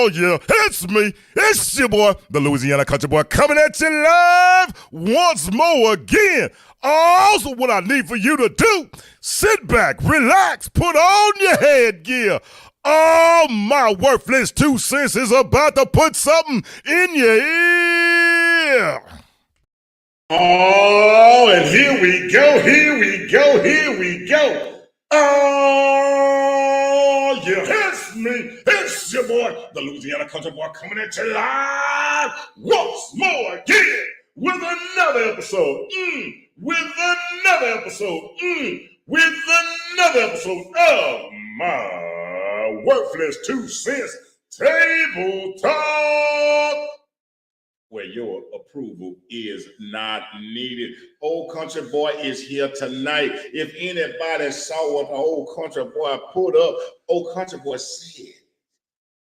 Oh, yeah, it's me. It's your boy, the Louisiana Country Boy, coming at you live once more again. Also, what I need for you to do, sit back, relax, put on your headgear. Oh, my worthless 2 cents is about to put something in your ear. Oh, and here we go, here we go, here we go. Oh, yeah, it's me. It's your boy, the Louisiana Country Boy, coming at you live once more again with another episode. With another episode. With another episode of my worthless 2 cents table talk, where your approval is not needed. Old Country Boy is here tonight. If anybody saw what the Old Country Boy put up, Old Country Boy said,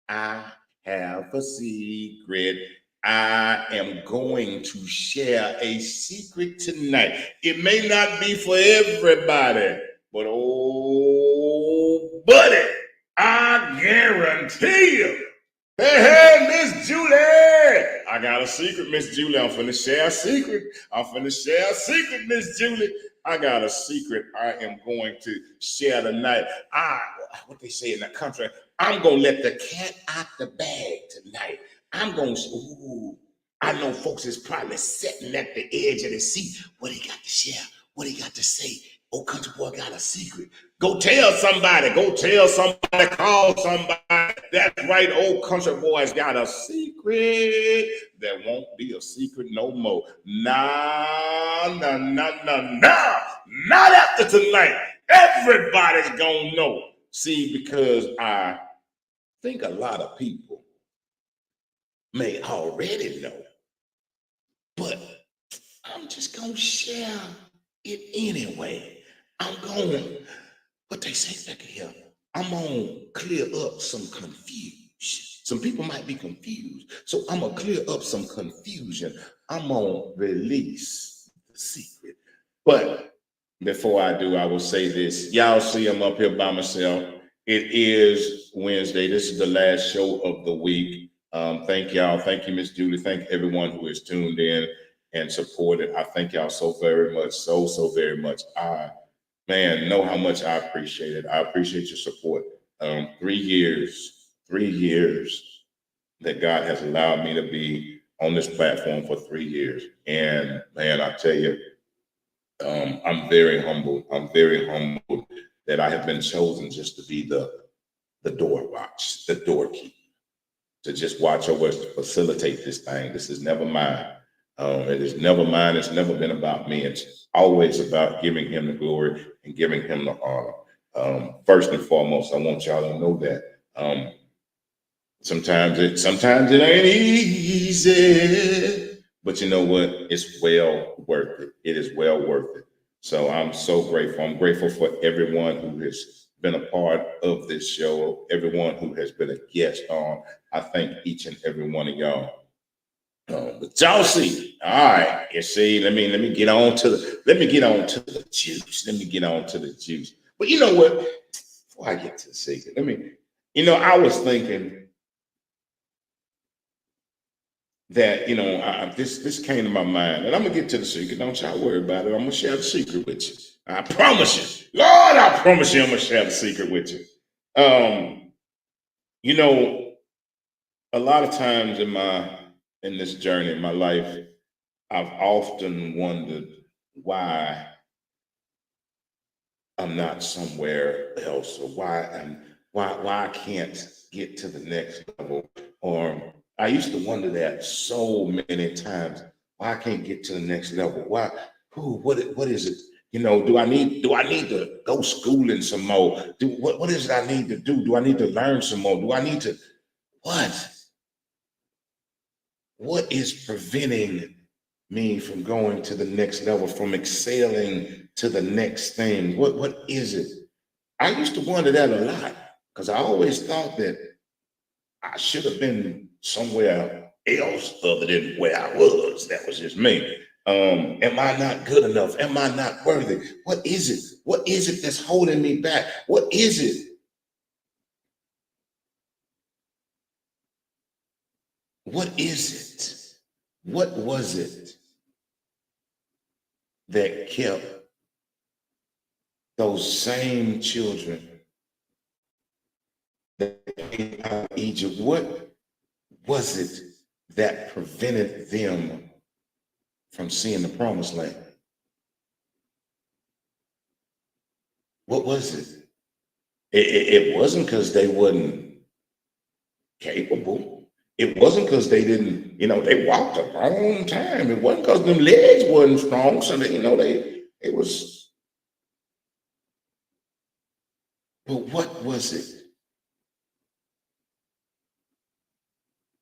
I have a secret. I am going to share a secret tonight. It may not be for everybody, but oh, buddy, I guarantee you. Hey, Miss Julie! I got a secret, Miss Julie. I'm finna share a secret. Miss Julie. I got a secret I am going to share tonight. What they say in the country, I'm gonna let the cat out the bag tonight. I know folks is probably sitting at the edge of the seat. What he got to share? What he got to say? Old Country Boy got a secret. Go tell somebody. Call somebody. That's right. Old Country Boy's got a secret. There won't be a secret no more. Nah. Not after tonight. Everybody's gonna know. See, because I think a lot of people may already know, but I'm just gonna share it anyway. What they say back here, I'm gonna clear up some confusion. Some people might be confused, so I'm gonna clear up some confusion. I'm gonna release the secret. But before I do, I will say this. Y'all see I'm up here by myself. It is Wednesday. This is the last show of the week. Thank y'all. Thank you, Miss Julie. Thank everyone who has tuned in and supported. I thank y'all so very much, so very much. Man, know how much I appreciate it. I appreciate your support. 3 years that God has allowed me to be on this platform for 3 years. And man, I tell you, I'm very humbled. I'm very humbled that I have been chosen just to be the door watch, the doorkeeper, to just watch over us, to facilitate this thing. This is never mine. It is never mine. It's never been about me. It's always about giving him the glory and giving him the honor. First and foremost, I want y'all to know that sometimes it ain't easy, but you know what? It's well worth it. It is well worth it. So I'm so grateful. I'm grateful for everyone who has been a part of this show, everyone who has been a guest on. I thank each and every one of y'all. But y'all see, all right. You see, let me get on to the juice. But you know what? Before I get to the secret, I was thinking that this came to my mind, and I'm gonna get to the secret. Don't y'all worry about it. I'm gonna share the secret with you. I promise you, Lord, I promise you, I'm gonna share the secret with you. A lot of times in this journey in my life, I've often wondered why I'm not somewhere else, or why I can't get to the next level. Or I used to wonder that so many times. Why I can't get to the next level? Why? What is it? Do I need to go schooling some more? What is it I need to do? Do I need to learn some more? Do I need to what? What is preventing me from going to the next level, from excelling to the next thing? What is it? I used to wonder that a lot, because I always thought that I should have been somewhere else other than where I was. That was just me. Am I not good enough? Am I not worthy? What is it? What is it that's holding me back? What is it? what is it? What was it that kept those same children that came out of Egypt? What was it that prevented them from seeing the promised land? What was it? It wasn't because they wasn't capable. It wasn't because they didn't, they walked a long time. It wasn't because them legs wasn't strong. So they, it was, but what was it?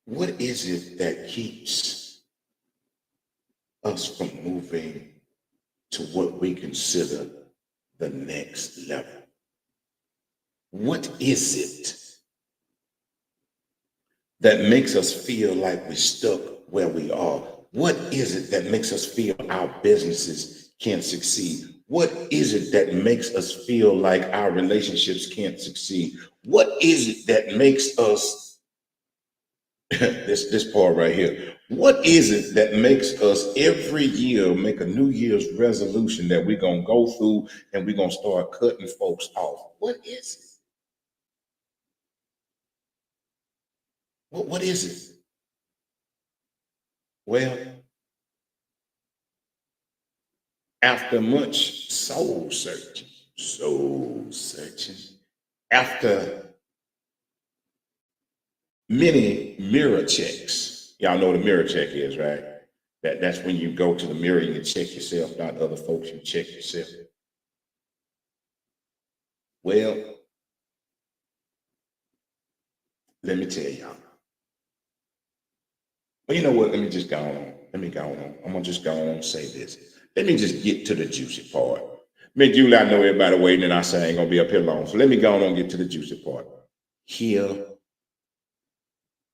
What is it that keeps us from moving to what we consider the next level? What is it that makes us feel like we're stuck where we are? What is it that makes us feel our businesses can't succeed? What is it that makes us feel like our relationships can't succeed? What is it that makes us this part right here? What is it that makes us every year make a New Year's resolution that we're gonna go through and we're gonna start cutting folks off? What is it? What is it? Well, after much soul searching, after many mirror checks, y'all know what a mirror check is, right? That's when you go to the mirror and you check yourself, not other folks, you check yourself. Well, let me tell y'all. Well, you know what? Let me just go on. Let me go on. I'm gonna just go on and say this. Let me just get to the juicy part. Me, Julie, I know everybody waiting, and I say I ain't gonna be up here long. So let me go on and get to the juicy part. Here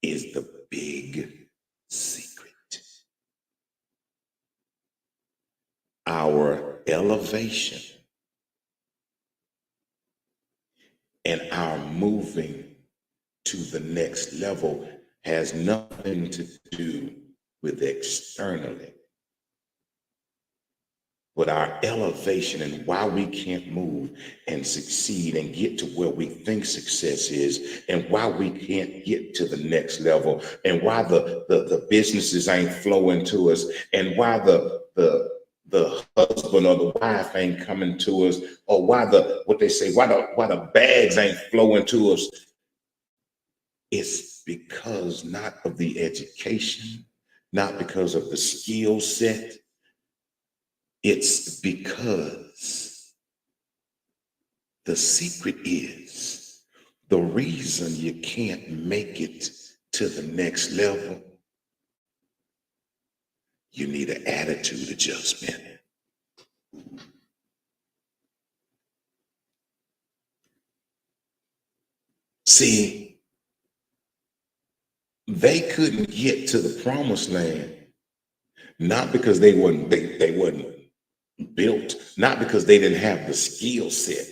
is the big secret. Our elevation and our moving to the next level has nothing to do with externally. But our elevation and why we can't move and succeed and get to where we think success is, and why we can't get to the next level, and why the businesses ain't flowing to us, and why the husband or the wife ain't coming to us, or why the bags ain't flowing to us. It's because not of the education, not because of the skill set. It's because the secret is the reason you can't make it to the next level. You need an attitude adjustment. See, they couldn't get to the promised land, not because they wasn't built, not because they didn't have the skill set.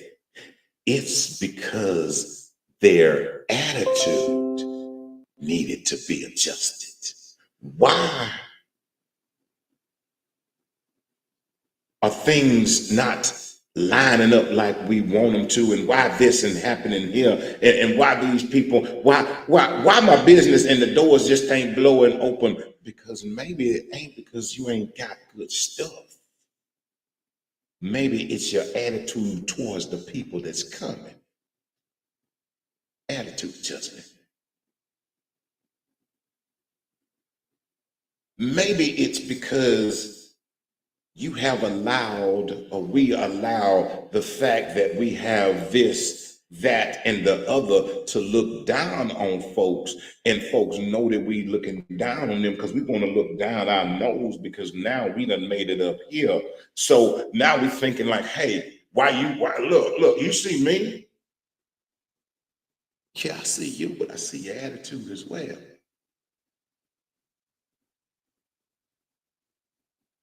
It's because their attitude needed to be adjusted. Why are things not lining up like we want them to, and why this and happening here, and why these people, why my business and the doors just ain't blowing open? Because maybe it ain't because you ain't got good stuff. Maybe it's your attitude towards the people that's coming. Attitude adjustment. Maybe it's because you have allowed, or we allow, the fact that we have this, that, and the other to look down on folks, and folks know that we looking down on them because we want to look down our nose because now we done made it up here. So now we thinking like, hey, why look, you see me? Yeah, I see you, but I see your attitude as well.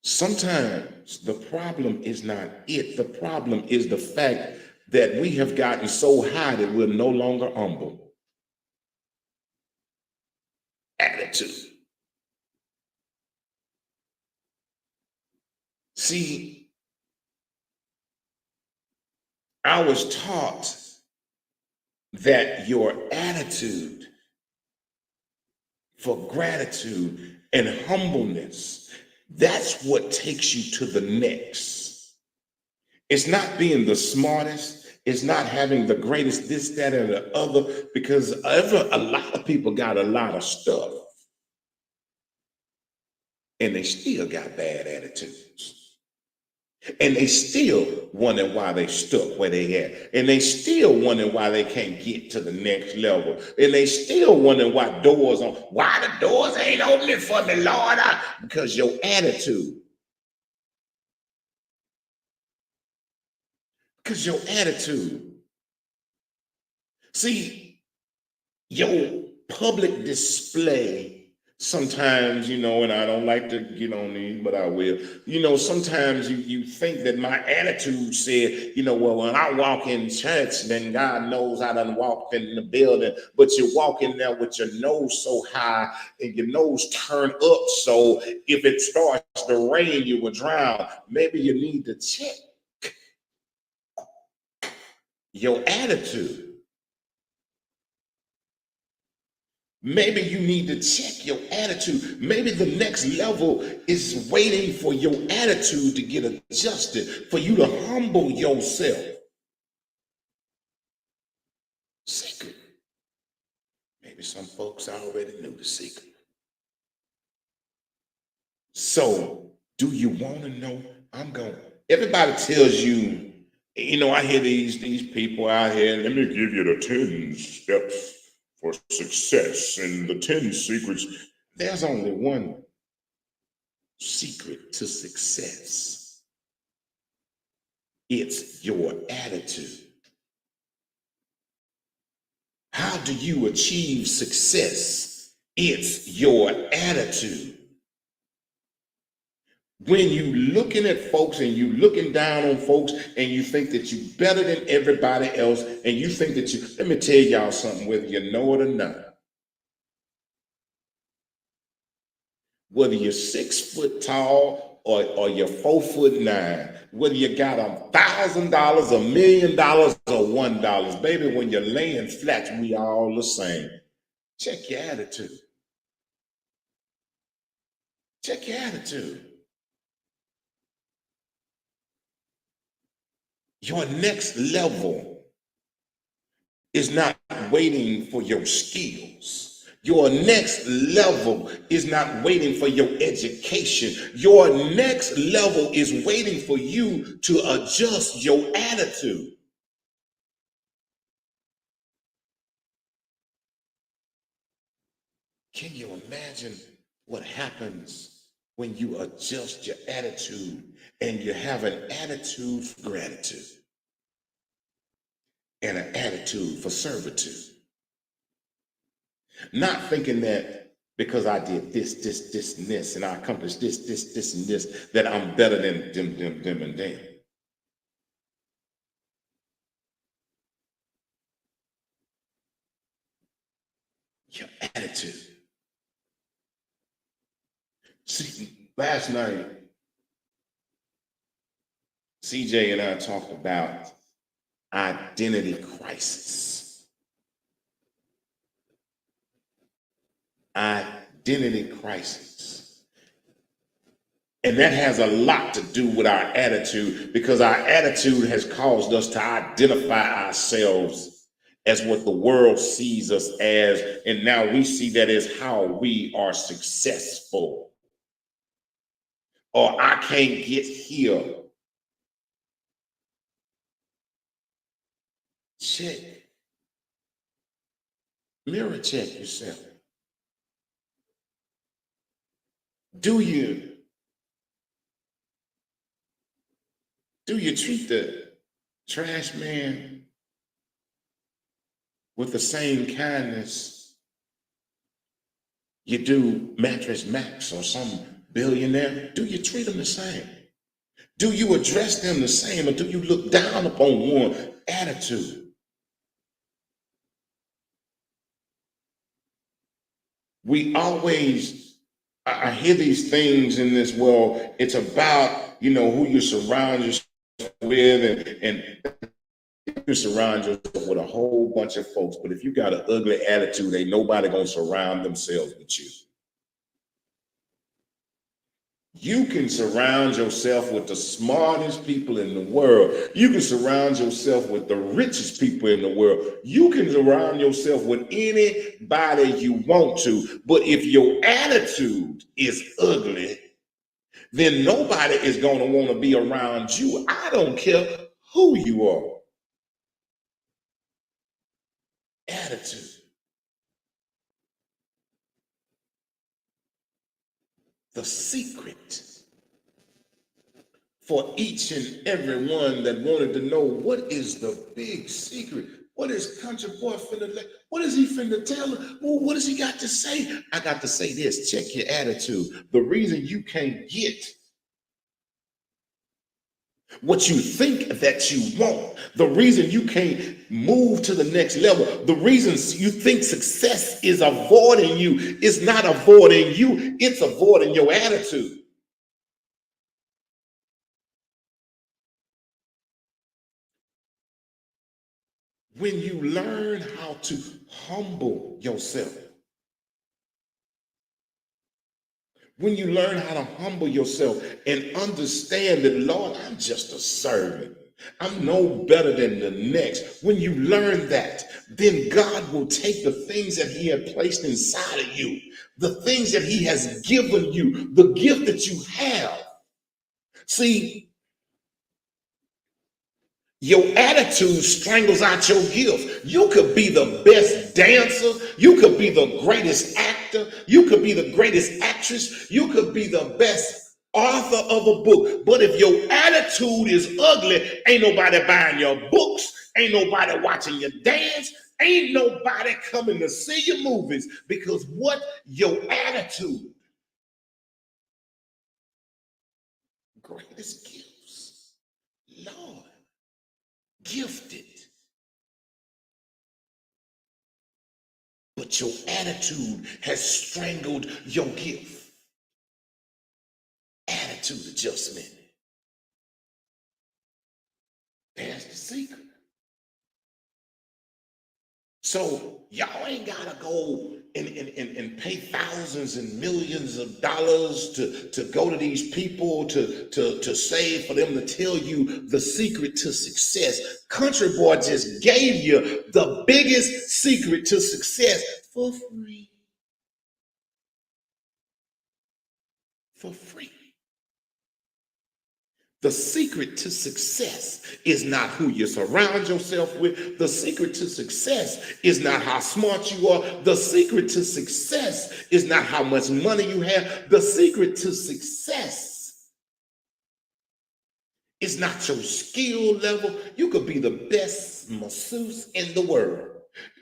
Sometimes the problem is not it. The problem is the fact that we have gotten so high that we're no longer humble. Attitude. See, I was taught that your attitude for gratitude and humbleness, that's what takes you to the next. It's not being the smartest. It's not having the greatest this, that, and the other, because a lot of people got a lot of stuff and they still got bad attitudes. And they still wondering why they stuck where they at. And they still wondering why they can't get to the next level. And they still wondering why the doors ain't opening for me, Lord. Because your attitude. Because your attitude. See, your public display sometimes, and I don't like to get on these, but I will. Sometimes you think that my attitude said, well, when I walk in church, then God knows I done walked in the building. But you walk in there with your nose so high and your nose turned up, so if it starts to rain, you will drown. Maybe you need to check your attitude. Maybe you need to check your attitude. Maybe the next level is waiting for your attitude to get adjusted, for you to humble yourself. Secret. Maybe some folks already knew the secret. So, do you want to know? Everybody tells you, I hear these people out here, let me give you the 10 steps for success and the 10 secrets. There's only one secret to success. It's your attitude. How do you achieve success? It's your attitude. When you looking at folks and you looking down on folks and you think that you better than everybody else, and you think that let me tell y'all something, whether you know it or not. Whether you're 6 foot tall or you're 4'9", whether you got $1,000, $1 million, or $1, baby, when you're laying flat, we all the same. Check your attitude. Check your attitude. Your next level is not waiting for your skills. Your next level is not waiting for your education. Your next level is waiting for you to adjust your attitude. Can you imagine what happens when you adjust your attitude and you have an attitude for gratitude and an attitude for servitude? Not thinking that because I did this, and this, and I accomplished this, and this, that I'm better than them, and them. Your attitude. See, last night, CJ and I talked about identity crisis. Identity crisis. And that has a lot to do with our attitude, because our attitude has caused us to identify ourselves as what the world sees us as. And now we see that as how we are successful. Or I can't get here. Check. Mirror check yourself. Do you treat the trash man with the same kindness you do Mattress Max or some billionaire? Do you treat them the same? Do you address them the same, or do you look down upon one? Attitude. We always I hear these things in this world. It's about, who you surround yourself with, and you surround yourself with a whole bunch of folks. But if you got an ugly attitude, ain't nobody gonna surround themselves with you. You can surround yourself with the smartest people in the world. You can surround yourself with the richest people in the world. You can surround yourself with anybody you want to. But if your attitude is ugly, then nobody is going to want to be around you. I don't care who you are. Attitude. The secret for each and every one that wanted to know what is the big secret. What is country boy finna, what is he finna tell her? Well, what does he got to say? I got to say this, check your attitude. The reason you can't get what you think that you want, the reason you can't move to the next level, the reason you think success is avoiding you, is not avoiding you, it's avoiding your attitude. When you learn how to humble yourself, when you learn how to humble yourself and understand that, Lord, I'm just a servant. I'm no better than the next. When you learn that, then God will take the things that He had placed inside of you, the things that He has given you, the gift that you have. See, your attitude strangles out your gift. You could be the best dancer. You could be the greatest actor. You could be the greatest actress. You could be the best author of a book. But if your attitude is ugly, ain't nobody buying your books. Ain't nobody watching you dance. Ain't nobody coming to see your movies, because what? Your attitude. Greatest gifts. Lord, gifted. But your attitude has strangled your gift. Attitude adjustment. That's the secret. So y'all ain't gotta go and pay thousands and millions of dollars to go to these people to save, for them to tell you the secret to success. Country Boy just gave you the biggest secret to success for free. For free. The secret to success is not who you surround yourself with. The secret to success is not how smart you are. The secret to success is not how much money you have. The secret to success is not your skill level. You could be the best masseuse in the world.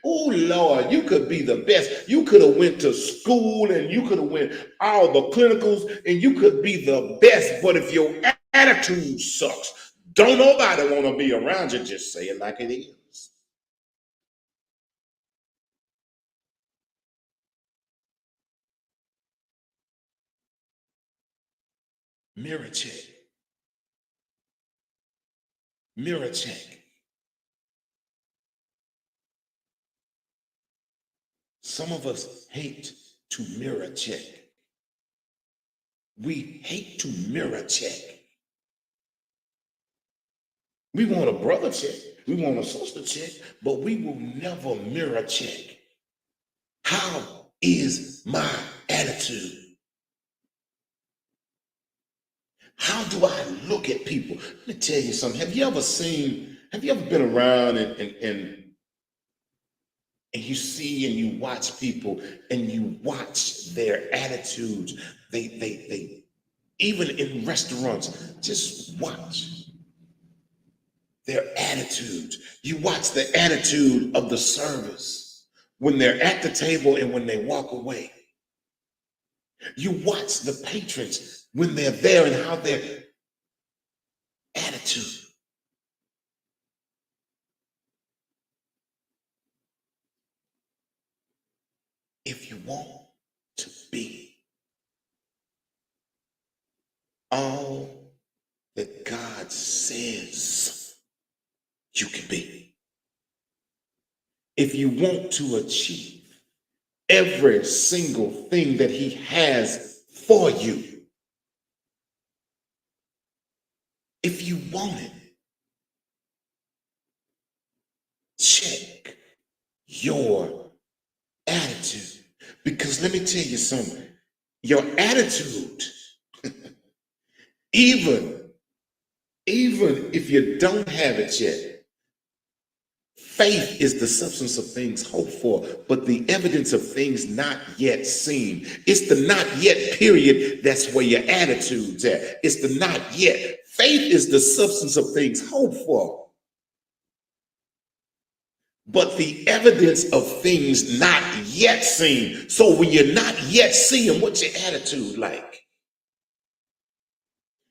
Oh Lord, you could be the best. You could have went to school and you could have went all the clinicals and you could be the best. But if your attitude sucks, don't nobody want to be around you. Just say it like it is. Mirror check. Mirror check. Some of us hate to mirror check. We hate to mirror check. We want a brother check. We want a sister check, but we will never mirror check. How is my attitude? How do I look at people? Let me tell you something. Have you ever been around and you see and you watch people and you watch their attitudes? They even in restaurants, just watch their attitudes. You watch the attitude of the servers when they're at the table and when they walk away. You watch the patrons when they're there and how their attitude. If you want to be you can be. If you want to achieve every single thing that he has for you, if you want it, check your attitude. Because let me tell you something, your attitude, even if you don't have it yet, faith is the substance of things hoped for, but the evidence of things not yet seen. It's the not yet period. That's where your attitude's at. It's the not yet. Faith is the substance of things hoped for, but the evidence of things not yet seen. So when you're not yet seeing, what's your attitude like?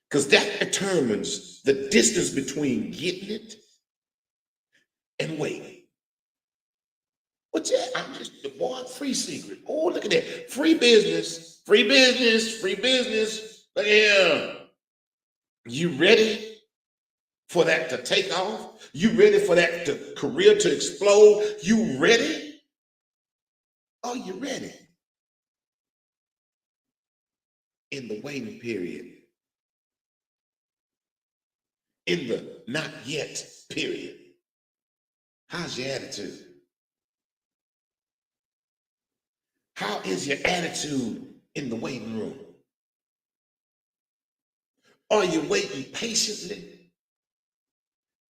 Because that determines the distance between getting it and waiting. What's that? I'm just the boy, free secret. Oh, look at that. Free business, free business, free business. Look at him. You ready for that to take off? You ready for that career to explode? You ready? Are you ready? In the waiting period, in the not yet period, how's your attitude? How is your attitude in the waiting room? Are you waiting patiently?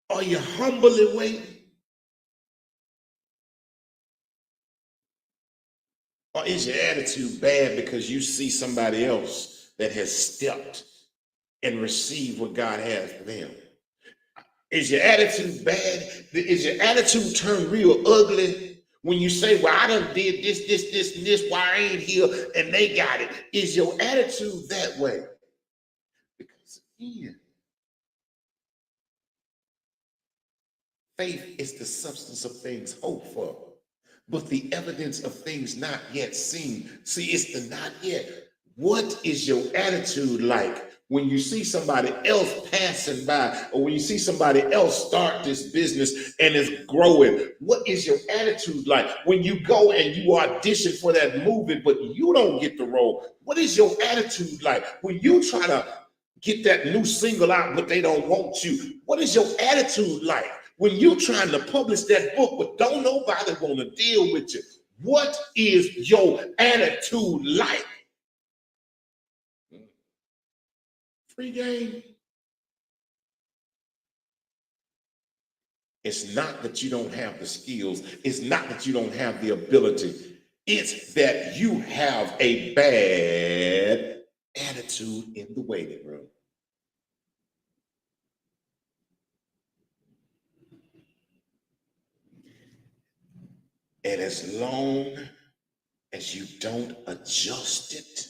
Are you humbly waiting? Or is your attitude bad because you see somebody else that has stepped and received what God has for them? Is your attitude bad? Is your attitude turned real ugly when you say, well, I done did this, and this, why I ain't here, and they got it? Is your attitude that way? Because again, faith is the substance of things hoped for, but the evidence of things not yet seen. See, it's the not yet. What is your attitude like when you see somebody else passing by, or when you see somebody else start this business and it's growing? What is your attitude like when you go and you audition for that movie, but you don't get the role? What is your attitude like when you try to get that new single out, but they don't want you? What is your attitude like when you trying to publish that book, but don't nobody want to deal with you? What is your attitude like? Free game. It's not that you don't have the skills. It's not that you don't have the ability. It's that you have a bad attitude in the waiting room. And as long as you don't adjust it,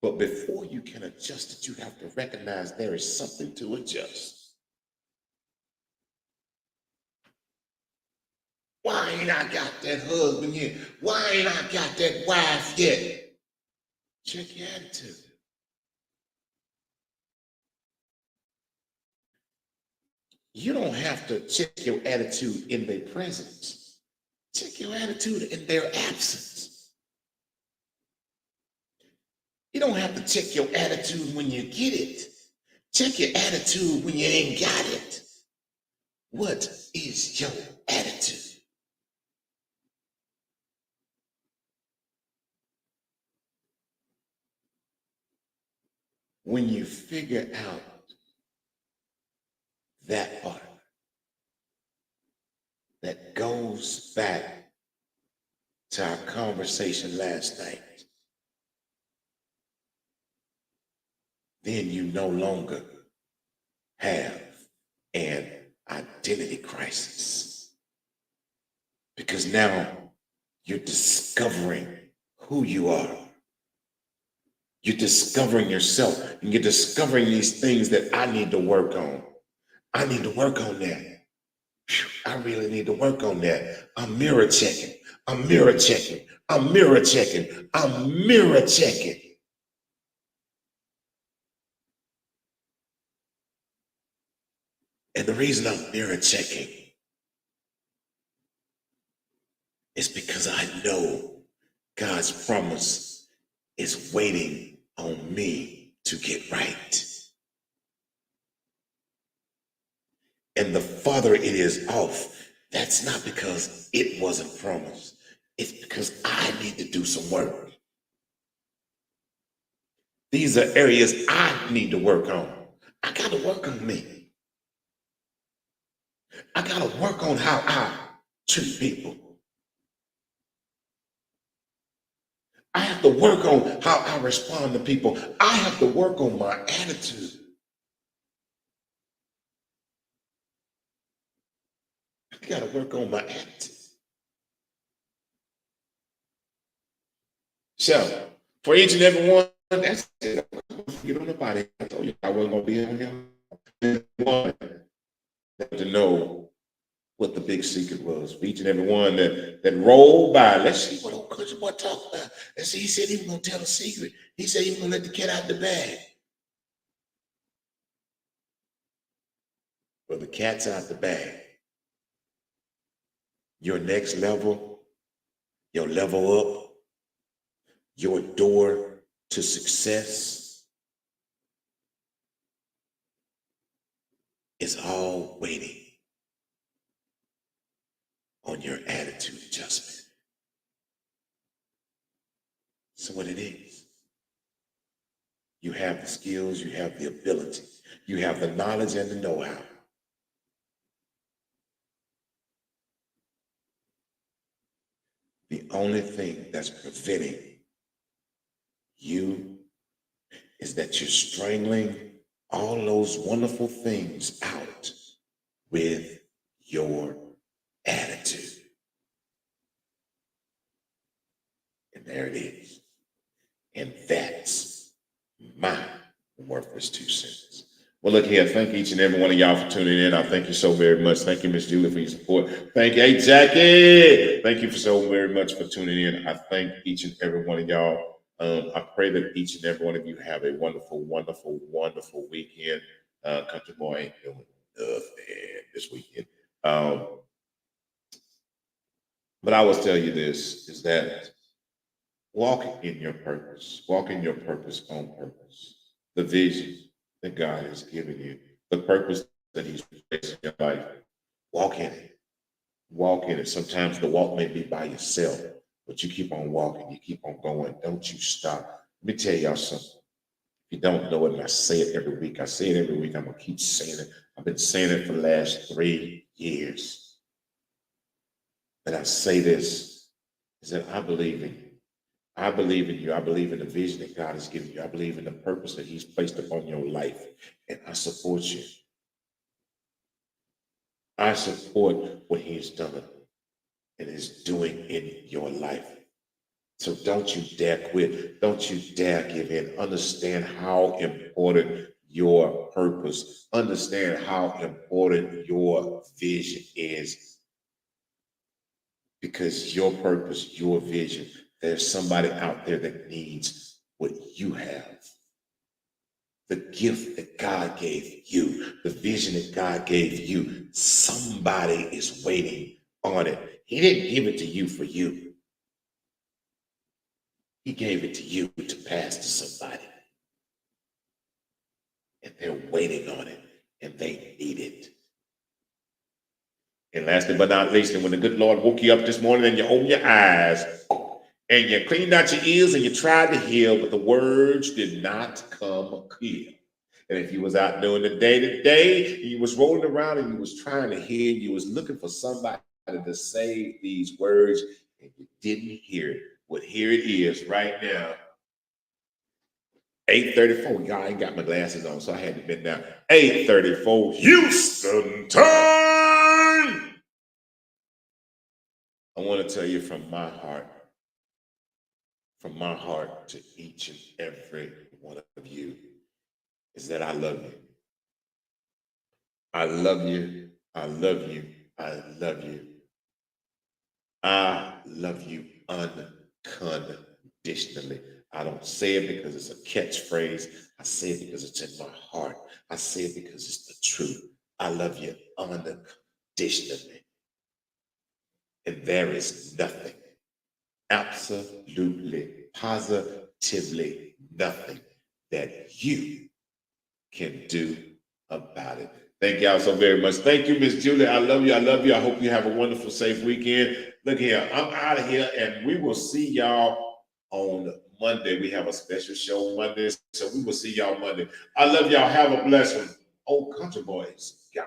but before you can adjust it, you have to recognize there is something to adjust. Why ain't I got that husband yet? Why ain't I got that wife yet? Check your attitude. You don't have to check your attitude in their presence. Check your attitude in their absence. You don't have to check your attitude when you get it. Check your attitude when you ain't got it. What is your attitude? When you figure out that part, that goes back to our conversation last night, then you no longer have an identity crisis. Because now you're discovering who you are. You're discovering yourself, and you're discovering these things that I need to work on. I need to work on that. I really need to work on that. I'm mirror checking. I'm mirror checking. I'm mirror checking. I'm mirror checking. And the reason I'm mirror checking is because I know God's promise is waiting on me to get right. And the farther it is off, that's not because it wasn't promised. It's because I need to do some work. These are areas I need to work on. I got to work on me. I got to work on how I treat people. I have to work on how I respond to people. I have to work on my attitude. I got to work on my attitude. So, for each and every one, that's it. I'm going to forget on nobody. I told you I wasn't going to be on here. One, to know what the big secret was. For each and every one that rolled by. Let's see what old country boy talked about. Let's see, he said he was going to tell a secret. He said he was going to let the cat out the bag. Well, the cat's out the bag. Your next level, your level up, your door to success is all waiting on your attitude adjustment. So what it is, you have the skills, you have the ability, you have the knowledge and the know-how. The only thing that's preventing you is that you're strangling all those wonderful things out with your attitude. And there it is. And that's my worthless 2 cents. Well, look here. Thank each and every one of y'all for tuning in. I thank you so very much. Thank you, Miss Julie, for your support. Thank you, hey, Jackie. Thank you for so very much for tuning in. I thank each and every one of y'all. I pray that each and every one of you have a wonderful, wonderful, wonderful weekend. Country boy ain't doing nothing this weekend. But I will tell you this, is that walk in your purpose. Walk in your purpose on purpose. The vision that God has given you, the purpose that He's placed in your life. Walk in it. Walk in it. Sometimes the walk may be by yourself, but you keep on walking. You keep on going. Don't you stop. Let me tell y'all something. If you don't know it, and I say it every week, I say it every week. I'm going to keep saying it. I've been saying it for the last 3 years. And I say this, is that I believe in you. I believe in you. I believe in the vision that God has given you. I believe in the purpose that He's placed upon your life. And I support you. I support what He's done and is doing in your life. So don't you dare quit. Don't you dare give in. Understand how important your purpose, understand how important your vision is. Because your purpose, your vision, there's somebody out there that needs what you have. The gift that God gave you, the vision that God gave you, somebody is waiting on it. He didn't give it to you for you. He gave it to you to pass to somebody. And they're waiting on it, and they need it. And lastly but not least, and when the good Lord woke you up this morning and you opened your eyes and you cleaned out your ears and you tried to hear, but the words did not come clear. And if you was out doing the day to day, you was rolling around and you was trying to hear, you was looking for somebody to say these words, and you didn't hear it. Well, here it is right now. 8:34. Y'all, I ain't got my glasses on, so I had to bend down. 8:34 Houston time. I want to tell you from my heart to each and every one of you, is that I love you. I love you. I love you. I love you. I love you unconditionally. I don't say it because it's a catchphrase. I say it because it's in my heart. I say it because it's the truth. I love you unconditionally. And there is nothing, absolutely, positively nothing that you can do about it. Thank y'all so very much. Thank you, Miss Julie. I love you. I love you. I hope you have a wonderful, safe weekend. Look here, I'm out of here, and we will see y'all on Monday. We have a special show Monday, so we will see y'all Monday. I love y'all. Have a blessed one. Old country boys, y'all.